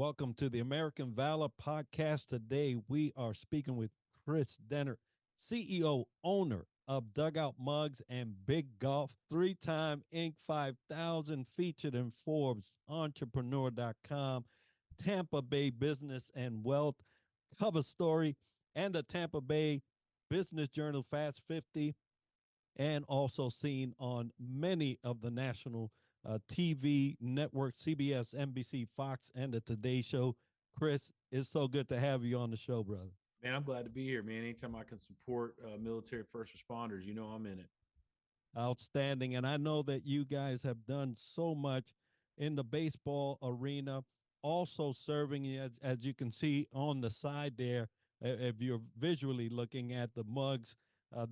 Welcome to the American Valor podcast. Today, we are speaking with Chris Dehnert, CEO, owner of Dugout Mugs and Big Golf, three-time Inc. 5000, featured in Forbes, entrepreneur.com, Tampa Bay Business and Wealth cover story, and the Tampa Bay Business Journal Fast 50, and also seen on many of the national TV networks, CBS, NBC, Fox, and the Today Show. Chris, it's so good to have you on the show, brother. Man, I'm glad to be here, man. Anytime I can support military first responders, I'm in it. Outstanding. And I know that you guys have done so much in the baseball arena, also serving, as you can see on the side there, if you're visually looking at the mugs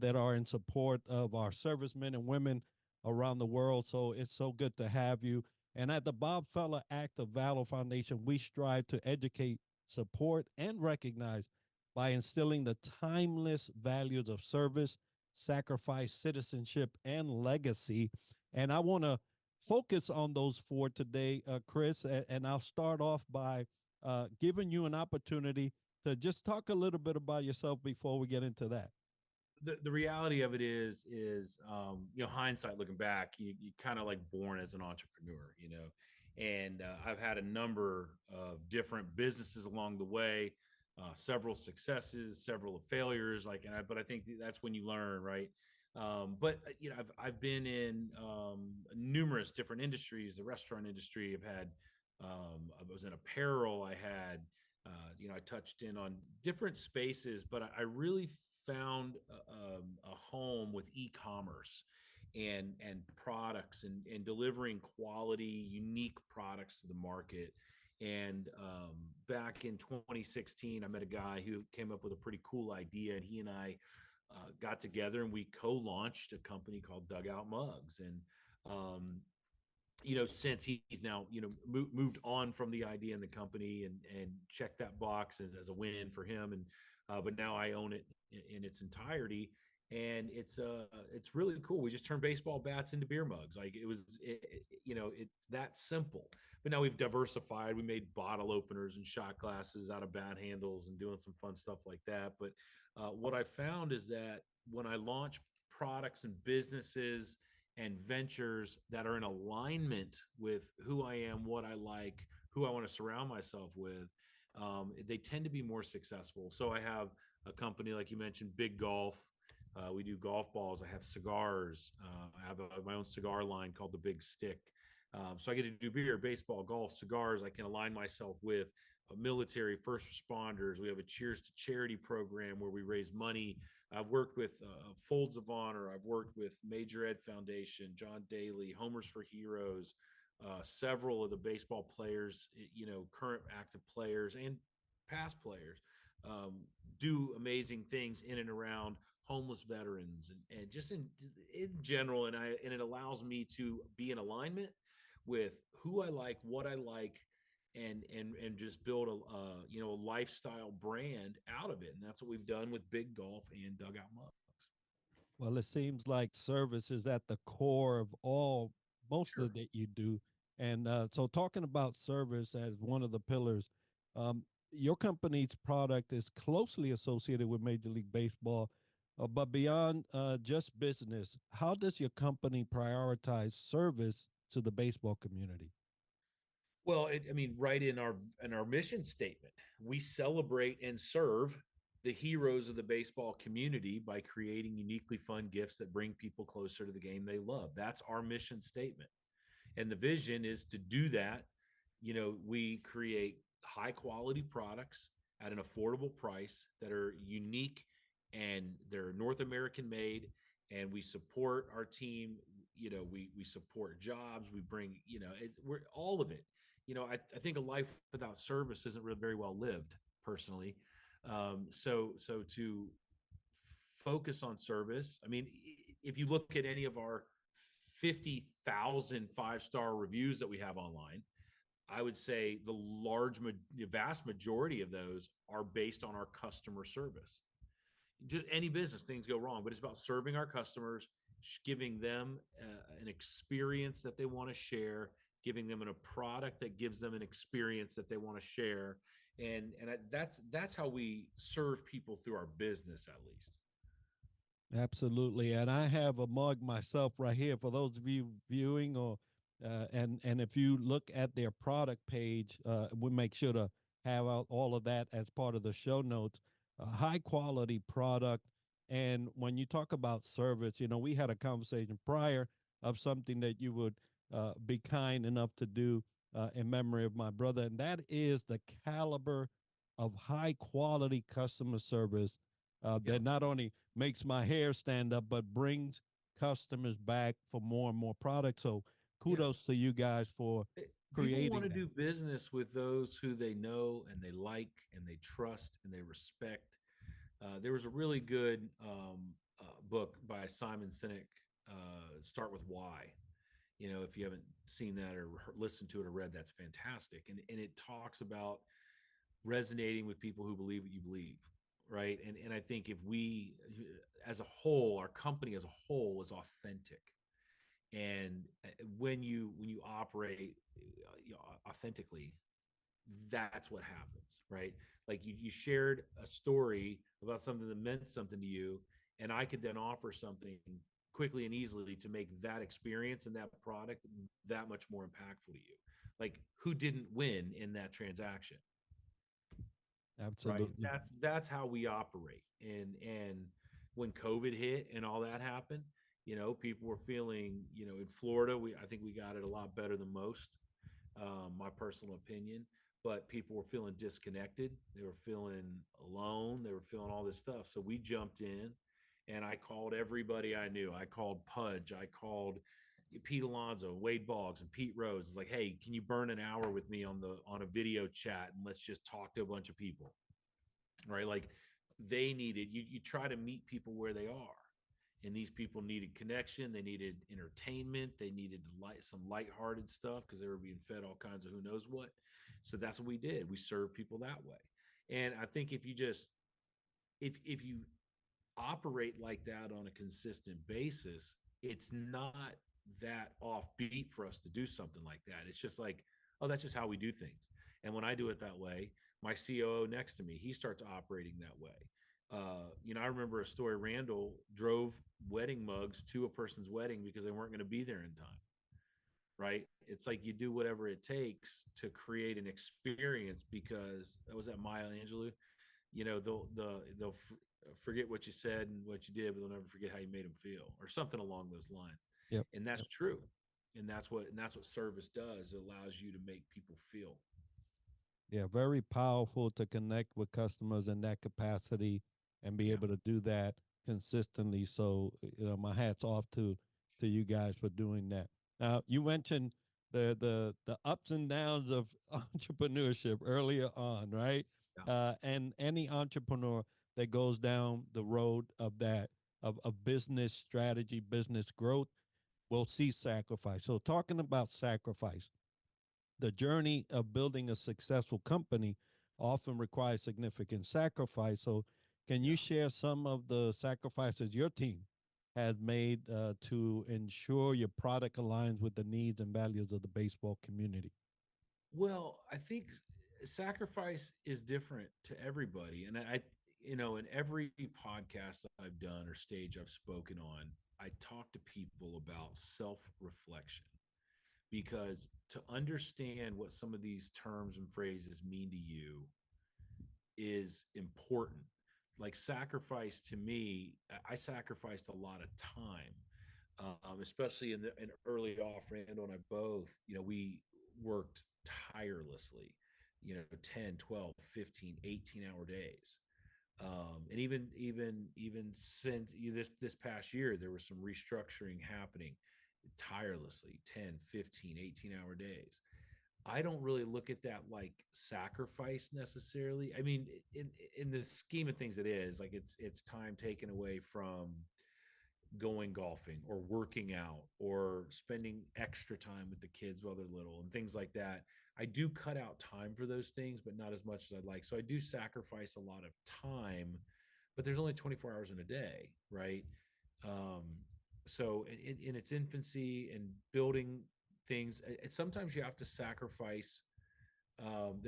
that are in support of our servicemen and women around the world. So it's so good to have you. And at the Bob Feller Act of Valor Foundation, we strive to educate, support, and recognize by instilling the timeless values of service, sacrifice, citizenship, and legacy. And I want to focus on those four today, Chris. And I'll start off by giving you an opportunity to just talk a little bit about yourself before we get into that. The reality of it is hindsight looking back, you kind of like born as an entrepreneur, and I've had a number of different businesses along the way, several successes, several failures, but I think that's when you learn, right? I've been in numerous different industries. The restaurant industry, I was in apparel. I touched in on different spaces, but I really found a home with e-commerce and products and delivering quality, unique products to the market. And back in 2016, I met a guy who came up with a pretty cool idea, and he and I got together and we co-launched a company called Dugout Mugs. And since he's now moved on from the idea in the company and checked that box as a win for him, and but now I own it in its entirety, and it's really cool. We just turned baseball bats into beer mugs. It's that simple. But now we've diversified. We made bottle openers and shot glasses out of bat handles and doing some fun stuff like that. But what I found is that when I launch products and businesses and ventures that are in alignment with who I am, what I like, who I want to surround myself with, they tend to be more successful. So I have a company, like you mentioned, Big Golf. We do golf balls. I have cigars. I have my own cigar line called the Big Stick. So I get to do beer, baseball, golf, cigars. I can align myself with military, first responders. We have a Cheers to Charity program where we raise money. I've worked with Folds of Honor. I've worked with Major Ed Foundation, John Daly, Homers for Heroes, several of the baseball players, current active players and past players, do amazing things in and around homeless veterans and just in general. And it allows me to be in alignment with who I like, what I like, and just build a lifestyle brand out of it. And that's what we've done with Big Golf and Dugout Mugs. Well, it seems like service is at the core of most Sure. of that you do. And so, talking about service as one of the pillars, your company's product is closely associated with Major League Baseball. But beyond just business, how does your company prioritize service to the baseball community? Well, right in our mission statement, we celebrate and serve the heroes of the baseball community by creating uniquely fun gifts that bring people closer to the game they love. That's our mission statement. And the vision is to do that. We create high quality products at an affordable price that are unique and they're North American made. And we support our team. We support jobs. We bring, we're all of it. I think a life without service isn't really very well lived personally. So to focus on service, if you look at any of our 50,000 five-star reviews that we have online, I would say the vast majority of those are based on our customer service. Just any business, things go wrong, but it's about serving our customers, giving them an experience that they want to share, giving them a product that gives them an experience that they want to share. That's how we serve people through our business, at least. Absolutely. And I have a mug myself right here for those of you viewing, or and if you look at their product page, we make sure to have out all of that as part of the show notes. A high quality product. And when you talk about service, we had a conversation prior of something that you would be kind enough to do in memory of my brother, and that is the caliber of high quality customer service Yeah. that not only makes my hair stand up, but brings customers back for more and more products. So Yeah. kudos to you guys for People want creating to that. do business with those who they know and they like and they trust and they respect. There was a really good book by Simon Sinek, Start with Why. If you haven't seen that or listened to it or read, that's fantastic. And it talks about resonating with people who believe what you believe, right? And I think if we, as a whole, our company as a whole is authentic, and when you operate authentically, that's what happens, right? Like you shared a story about something that meant something to you, and I could then offer something quickly and easily to make that experience and that product that much more impactful to you. Like, who didn't win in that transaction? Right. Absolutely. That's how we operate. And when COVID hit and all that happened, people were feeling, in Florida, I think we got it a lot better than most, my personal opinion. But people were feeling disconnected. They were feeling alone. They were feeling all this stuff. So we jumped in, and I called everybody I knew. I called Pudge. I called Pete Alonso, Wade Boggs, and Pete Rose. It's like, hey, can you burn an hour with me on a video chat, and let's just talk to a bunch of people, right? Like, they needed, you try to meet people where they are. And these people needed connection. They needed entertainment. They needed some lighthearted stuff because they were being fed all kinds of who knows what. So that's what we did. We served people that way. And I think if you operate like that on a consistent basis, it's not that offbeat for us to do something like that. It's just like, oh, that's just how we do things. And when I do it that way, my COO next to me, he starts operating that way. I remember a story. Randall drove wedding mugs to a person's wedding because they weren't going to be there in time. Right? It's like you do whatever it takes to create an experience, because that was at Maya Angelou. They'll forget what you said and what you did, but they'll never forget how you made them feel, or something along those lines. Yep. And that's Yep. true. And that's what service does. It allows you to make people feel. Yeah, very powerful to connect with customers in that capacity and be Yeah. able to do that consistently. So, my hat's off to you guys for doing that. Now, you mentioned the ups and downs of entrepreneurship earlier on, right? Yeah. And any entrepreneur that goes down the road of that of business strategy, business growth, will see sacrifice. So, talking about sacrifice, the journey of building a successful company often requires significant sacrifice. So, can Yeah. you share some of the sacrifices your team has made to ensure your product aligns with the needs and values of the baseball community? Well, I think sacrifice is different to everybody. And in every podcast I've done or stage I've spoken on, I talk to people about self reflection, because to understand what some of these terms and phrases mean to you is important. Like, sacrifice to me, I sacrificed a lot of time, especially in early off. Randall and I both, we worked tirelessly, 10, 12, 15, 18-hour days. And even since this past year, there was some restructuring happening, tirelessly, 10, 15, 18-hour days. I don't really look at that like sacrifice necessarily. I mean, in the scheme of things, it is like it's time taken away from going golfing or working out or spending extra time with the kids while they're little and things like that. I do cut out time for those things, but not as much as I'd like. So I do sacrifice a lot of time, but there's only 24 hours in a day, right? Um, so in its infancy and building things. Sometimes you have to sacrifice.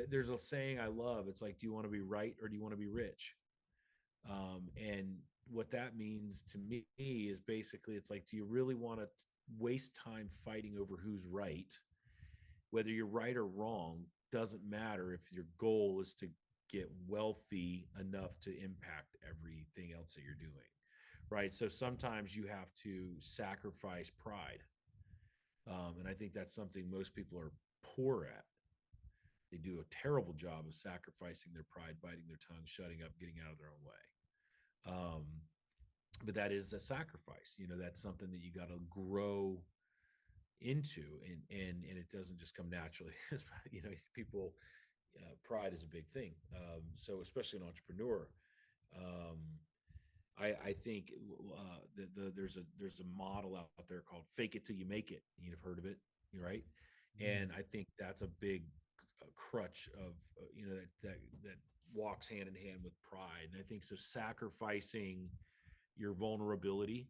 There's a saying I love. It's like, do you want to be right or do you want to be rich? And what that means to me is basically, it's like, do you really want to waste time fighting over who's right? Whether you're right or wrong doesn't matter if your goal is to get wealthy enough to impact everything else that you're doing, right? So sometimes you have to sacrifice pride. And I think that's something most people are poor at. They do a terrible job of sacrificing their pride, biting their tongue, shutting up, getting out of their own way. Um, but that is a sacrifice. That's something that you got to grow into, and it doesn't just come naturally. People, pride is a big thing. So especially an entrepreneur, um, I think there's a model out there called "fake it till you make it." You've heard of it, right? Mm. And I think that's a big crutch of that walks hand in hand with pride. And I think so sacrificing your vulnerability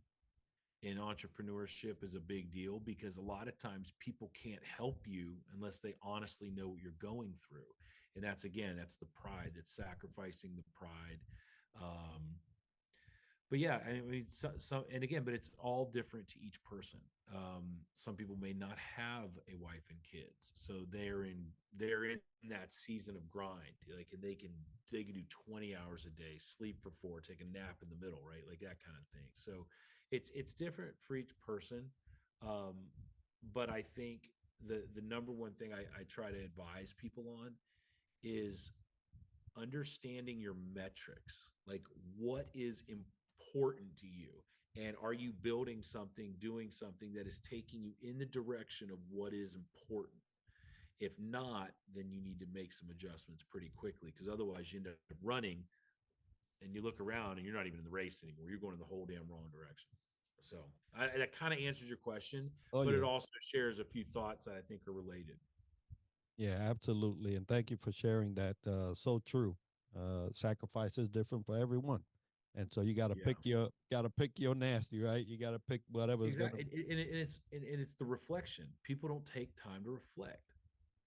in entrepreneurship is a big deal, because a lot of times people can't help you unless they honestly know what you're going through. And that's the pride, that's sacrificing the pride. um, but yeah, I mean, and again, but it's all different to each person. Some people may not have a wife and kids, so they're in that season of grind, like, and they can do 20 hours a day, sleep for 4, take a nap in the middle, right? Like that kind of thing. So it's different for each person. um, but I think the number one thing I try to advise people on is understanding your metrics. Like, what is important to you? And are you building something, doing something that is taking you in the direction of what is important? If not, then you need to make some adjustments pretty quickly, because otherwise you end up running and you look around and you're not even in the race anymore. You're going in the whole damn wrong direction. So that kind of answers your question, Oh but it yeah. also shares a few thoughts that I think are related. Yeah, absolutely. And thank you for sharing that. So true. Sacrifice is different for everyone. And so you Yeah. gotta pick your nasty, right? You gotta pick whatever's gonna. Exactly, and it's the reflection. People don't take time to reflect.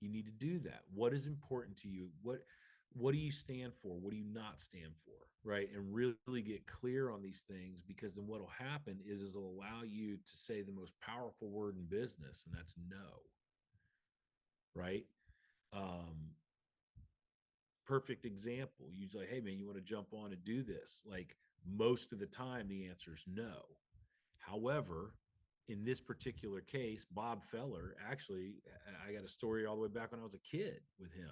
You need to do that. What is important to you? What do you stand for? What do you not stand for? Right, and really get clear on these things, because then what will happen is it'll allow you to say the most powerful word in business, and that's no. Right. Um, Perfect example. You say, hey man, you want to jump on and do this? Like, most of the time, the answer is no. However, in this particular case, Bob Feller, actually, I got a story all the way back when I was a kid with him.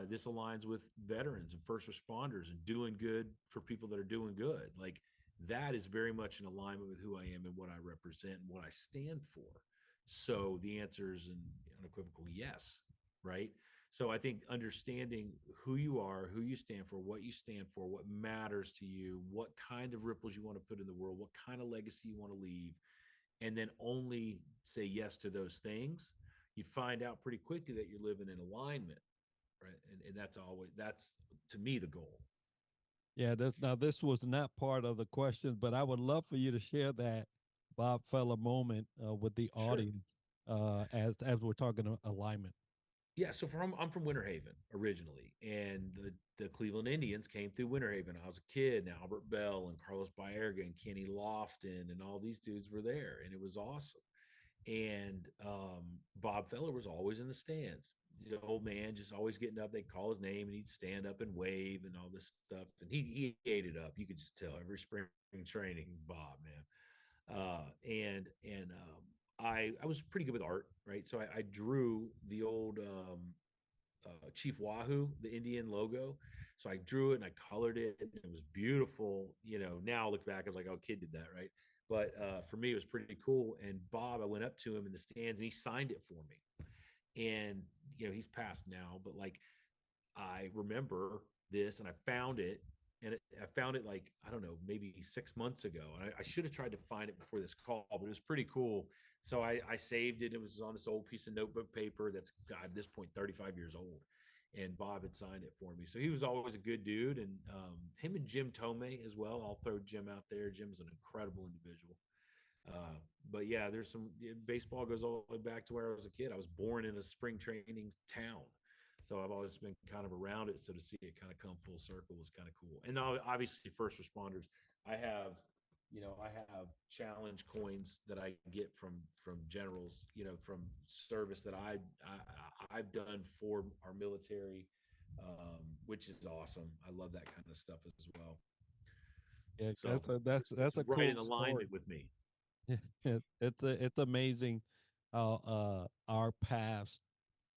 This aligns with veterans and first responders and doing good for people that are doing good. Like, that is very much in alignment with who I am and what I represent and what I stand for. So the answer is an unequivocal yes, right? So I think understanding who you are, who you stand for, what matters to you, what kind of ripples you want to put in the world, what kind of legacy you want to leave, and then only say yes to those things, you find out pretty quickly that you're living in alignment, right? And that's to me the goal. Yeah, this was not part of the question, but I would love for you to share that Bob Feller moment with the Sure. audience as we're talking alignment. Yeah, so I'm from Winter Haven originally, and the Cleveland Indians came through Winter Haven. I was a kid, and Albert Bell and Carlos Baerga and Kenny Lofton and all these dudes were there, and it was awesome. And Bob Feller was always in the stands. The old man just always getting up. They'd call his name, and he'd stand up and wave and all this stuff. And he ate it up. You could just tell every spring training, Bob, man. I was pretty good with art, right? So I drew the old Chief Wahoo, the Indian logo. So I drew it and I colored it, and it was beautiful. Now I look back, I was like, oh, kid did that, right? But for me, it was pretty cool. And Bob, I went up to him in the stands, and he signed it for me. And he's passed now, but like, I remember this, and I found it, and I found it, like, I don't know, maybe 6 months ago. And I should have tried to find it before this call, but it was pretty cool. So I saved it. It was on this old piece of notebook paper that's, God, at this point, 35 years old. And Bob had signed it for me. So he was always a good dude. And him and Jim Tomei as well. I'll throw Jim out there. Jim's an incredible individual. but yeah, there's some baseball goes all the way back to where I was a kid. I was born in a spring training town. So I've always been kind of around it. So to see it kind of come full circle was kind of cool. And obviously first responders, I have, I have challenge coins that I get from generals, from service that I've done for our military, which is awesome. I love that kind of stuff as well. Yeah, So it's that's a right in cool alignment story. with me. It's amazing how our paths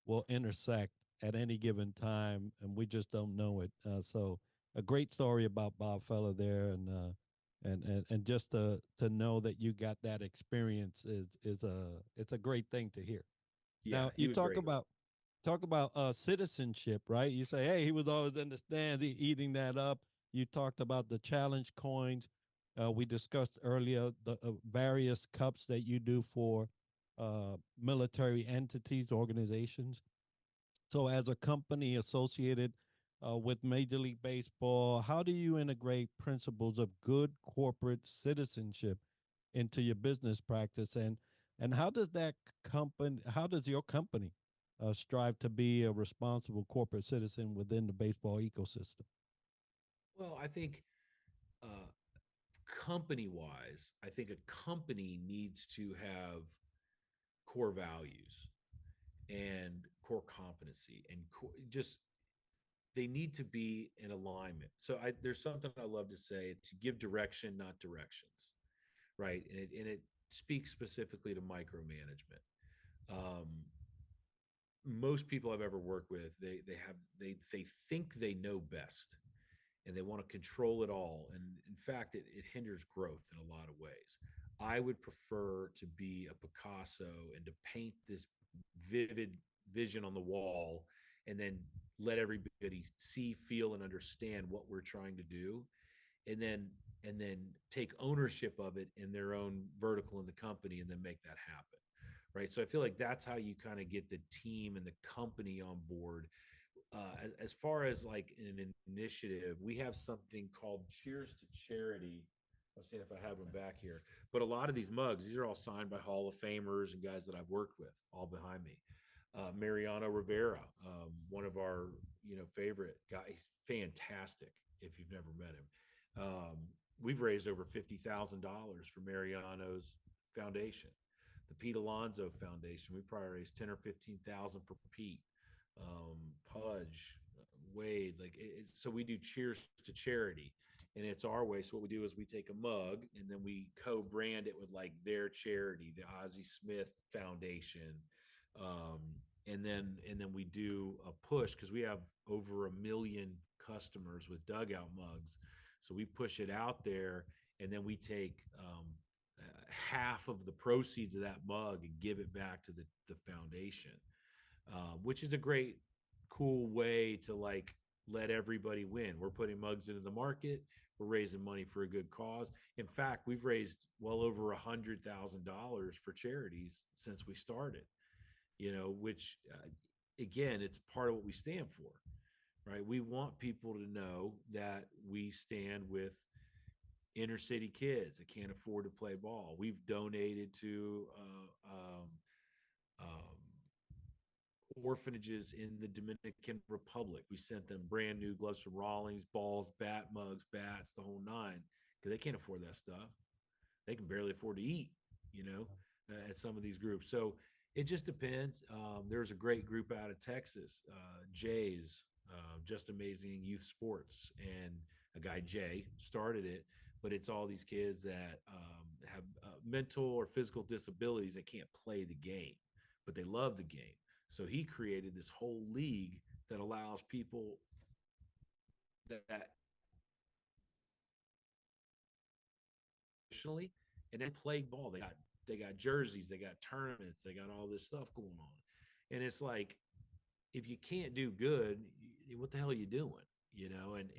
will intersect at any given time, and we just don't know it. So a great story about Bob Feller there, and just to know that you got that experience is it's a great thing to hear. Yeah, Now he you was great. talk about citizenship, right? You say, hey, he was always in the stands eating that up. You talked about the challenge coins. We discussed earlier the various cups that you do for military entities, organizations. So, as a company associated with Major League Baseball, how do you integrate principles of good corporate citizenship into your business practice, and how does your company strive to be a responsible corporate citizen within the baseball ecosystem? Well, I think uh, company wise, I think a company needs to have core values and core competency and just they need to be in alignment. So there's something I love to say to give direction, not directions, right? And it speaks specifically to micromanagement. Um, Most people I've ever worked with, they think they know best and they want to control it all. And in fact, it hinders growth in a lot of ways. I would prefer to be a Picasso and to paint this vivid vision on the wall and then let everybody see, feel, and understand what we're trying to do. And then take ownership of it in their own vertical in the company and then make that happen. Right. So I feel like that's how you kind of get the team and the company on board. As far as like an initiative, we have something called Cheers to Charity. I'll see if I have them back here. But a lot of these mugs, these are all signed by Hall of Famers and guys that I've worked with, all behind me. Mariano Rivera, one of our favorite guys, fantastic. If you've never met him, we've raised over $50,000 for Mariano's foundation. The Pete Alonso Foundation, we probably raised 10 or 15,000 for Pete. Pudge, Wade, so we do Cheers to Charity, and it's our way. So what we do is we take a mug and then we co-brand it with like their charity, the Ozzie Smith Foundation, um, and then we do a push because we have over 1 million customers with Dugout mugs, so we push it out there, and then we take half of the proceeds of that mug and give it back to the foundation, which is a great, cool way to like let everybody win. We're putting mugs into the market. We're raising money for a good cause. In fact, we've raised well over $100,000 for charities since we started. Which again, it's part of what we stand for, right? We want people to know that we stand with inner city kids that can't afford to play ball. We've donated to orphanages in the Dominican Republic. We sent them brand new gloves from Rawlings, balls, bat mugs, bats, the whole nine, because they can't afford that stuff. They can barely afford to eat, at some of these groups. So it just depends. There's a great group out of Texas, Jays, Just Amazing Youth Sports, and a guy, Jay, started it, but it's all these kids that have mental or physical disabilities that can't play the game, but they love the game. So he created this whole league that allows people that traditionally and then play ball. They got jerseys, they got tournaments, they got all this stuff going on. And it's like, if you can't do good, what the hell are you doing?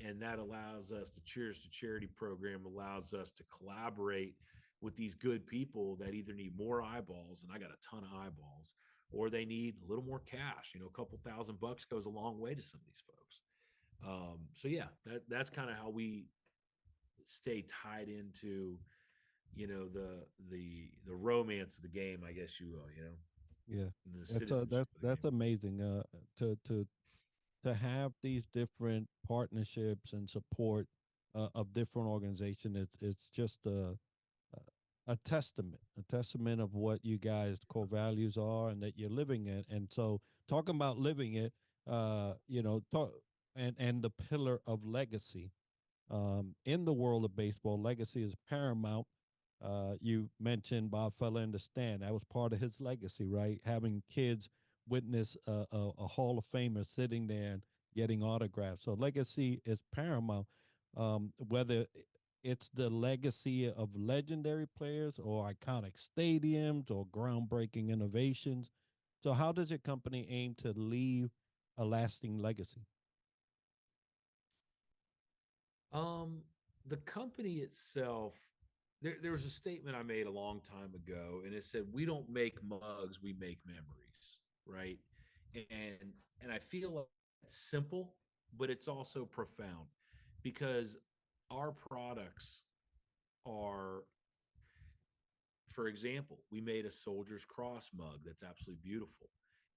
And that allows us, the Cheers to Charity program allows us to collaborate with these good people that either need more eyeballs, and I got a ton of eyeballs, or they need a little more cash. A couple $1,000 goes a long way to some of these folks. So yeah, that's kind of how we stay tied into the romance of the game, I guess you will, Yeah, and the that's citizenship of the that's game. amazing. To to have these different partnerships and support of different organizations, it's just a testament of what you guys' core values are and that you're living it. And so, talking about living it, talk and the pillar of legacy. In the world of baseball, legacy is paramount. You mentioned Bob Feller in the stand. That was part of his legacy, right? Having kids witness a Hall of Famer sitting there and getting autographs. So legacy is paramount. Whether it's the legacy of legendary players or iconic stadiums or groundbreaking innovations. So, how does your company aim to leave a lasting legacy? Um, the company itself, there was a statement I made a long time ago, and it said, "We don't make mugs, we make memories." Right, and and I feel like it's simple, but it's also profound because our products are, for example, we made a Soldier's Cross mug that's absolutely beautiful.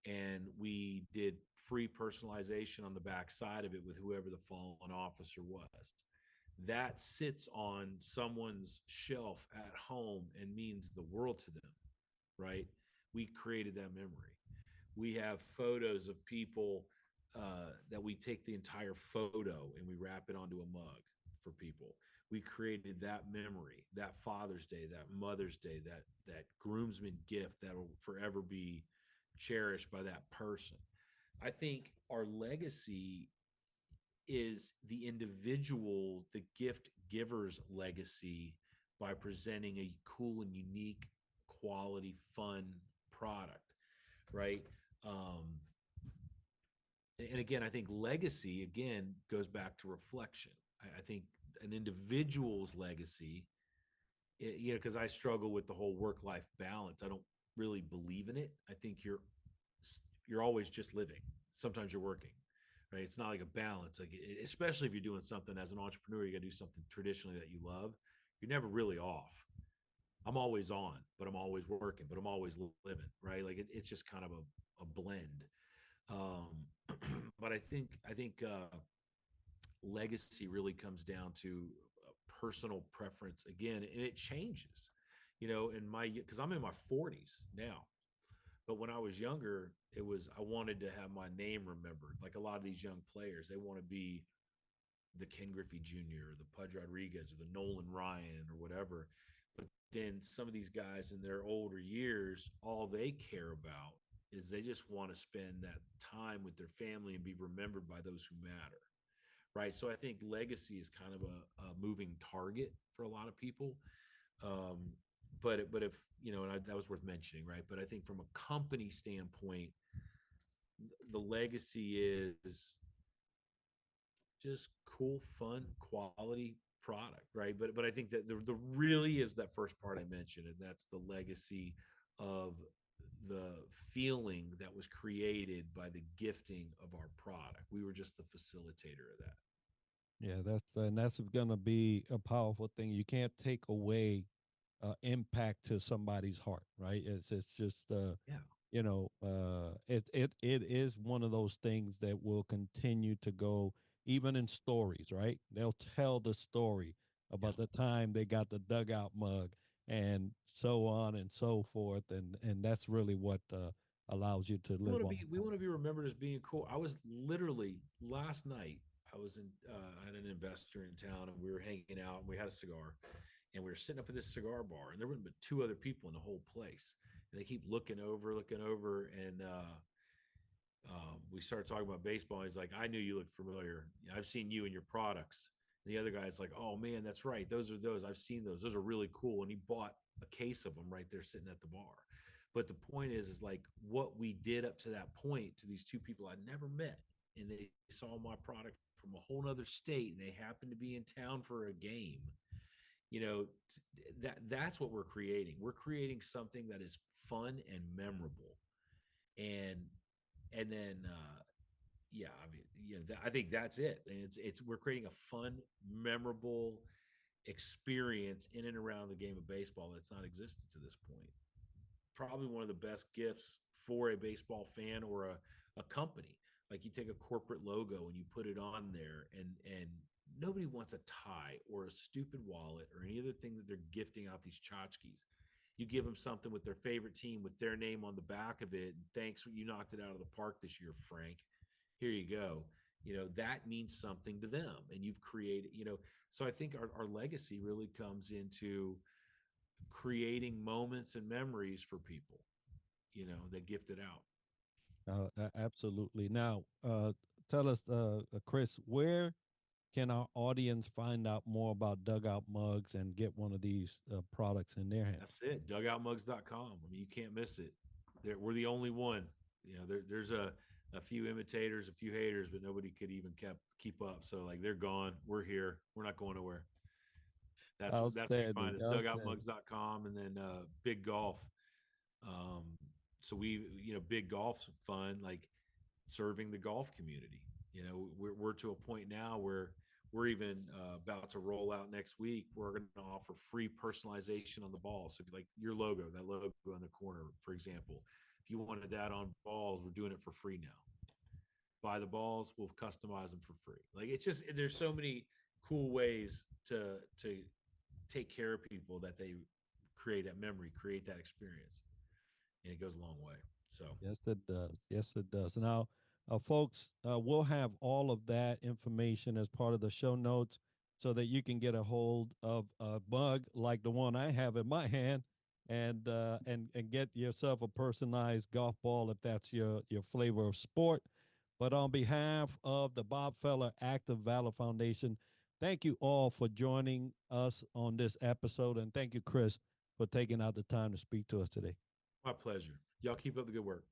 And we did free personalization on the back side of it with whoever the fallen officer was. That sits on someone's shelf at home and means the world to them, right? We created that memory. We have photos of people that we take the entire photo and we wrap it onto a mug for people. We created that memory, that Father's Day, that Mother's Day, that groomsman gift that will forever be cherished by that person. I think our legacy is the individual, the gift giver's legacy by presenting a cool and unique, quality, fun product, right? Um, and again, I think legacy again goes back to reflection. I think an individual's legacy, because I struggle with the whole work-life balance. I don't really believe in it. I think you're always just living. Sometimes you're working, right? It's not like a balance. Like especially if you're doing something as an entrepreneur, you got to do something traditionally that you love. You're never really off. I'm always on, but I'm always working, but I'm always living, right? Like it's just kind of a blend. Um, but I think legacy really comes down to personal preference again, and it changes. In my because I'm in my 40s now, but when I was younger, it was I wanted to have my name remembered. Like a lot of these young players, they want to be the Ken Griffey Jr. or the Pudge Rodriguez or the Nolan Ryan or whatever. But then some of these guys in their older years, all they care about is they just want to spend that time with their family and be remembered by those who matter. Right. So I think legacy is kind of a moving target for a lot of people. Um, but if and that was worth mentioning, right? But I think from a company standpoint, the legacy is just cool, fun, quality product, right? But I think that the really is that first part I mentioned, and that's the legacy of the feeling that was created by the gifting of our product. We were just the facilitator of that. Yeah, that's gonna be a powerful thing. You can't take away impact to somebody's heart, right? It's just Yeah. it is one of those things that will continue to go even in stories, right? They'll tell the story Yeah. about the time they got the dugout mug and so on and so forth, and that's really what allows you to live on. We want to be remembered as being cool. I was literally last night. I was in. I had an investor in town, and we were hanging out. And we had a cigar, and we were sitting up at this cigar bar, and there were but two other people in the whole place, and they keep looking over, and we started talking about baseball. And he's like, "I knew you looked familiar. I've seen you and your products." And the other guy's like, "Oh man, that's right. Those are those. I've seen those. Those are really cool." And he bought a case of them right there sitting at the bar. But the point is like what we did up to that point to these two people I'd never met, and they saw my product from a whole other state, and they happened to be in town for a game. You know, that's what we're creating. We're creating something that is fun and memorable, and then yeah, I mean, yeah, I think that's it. And it's we're creating a fun, memorable, experience in and around the game of baseball that's not existed to this point. Probably one of the best gifts for a baseball fan or a company. Like you take a corporate logo and you put it on there, and nobody wants a tie or a stupid wallet or any other thing that they're gifting out these tchotchkes. You give them something with their favorite team with their name on the back of it. And thanks, you knocked it out of the park this year, Frank. Here you go. That means something to them. And you've created, so I think our legacy really comes into creating moments and memories for people, that gift it out. Absolutely. Now, tell us, Kris, where can our audience find out more about Dugout mugs and get one of these products in their hands? That's it. Dugoutmugs.com. I mean, you can't miss it. We're the only one. There's a few imitators, a few haters, but nobody could even keep up. So like they're gone. We're here. We're not going nowhere. That's where you find us. Dugoutmugs.com, and then Big Golf. So Big Golf's fun, like serving the golf community. We're to a point now where we're even about to roll out next week. We're going to offer free personalization on the ball. So if you like your logo, that logo in the corner, for example, if you wanted that on balls, we're doing it for free now. Buy the balls, we'll customize them for free. Like it's just, there's so many cool ways to take care of people that they create that memory, create that experience, and it goes a long way. So yes, it does. Yes, it does. Now, folks, we'll have all of that information as part of the show notes so that you can get a hold of a mug like the one I have in my hand and get yourself a personalized golf ball if that's your flavor of sport. But on behalf of the Bob Feller Active Valor Foundation, thank you all for joining us on this episode, and thank you, Kris, for taking out the time to speak to us today. my pleasure. Y'all keep up the good work.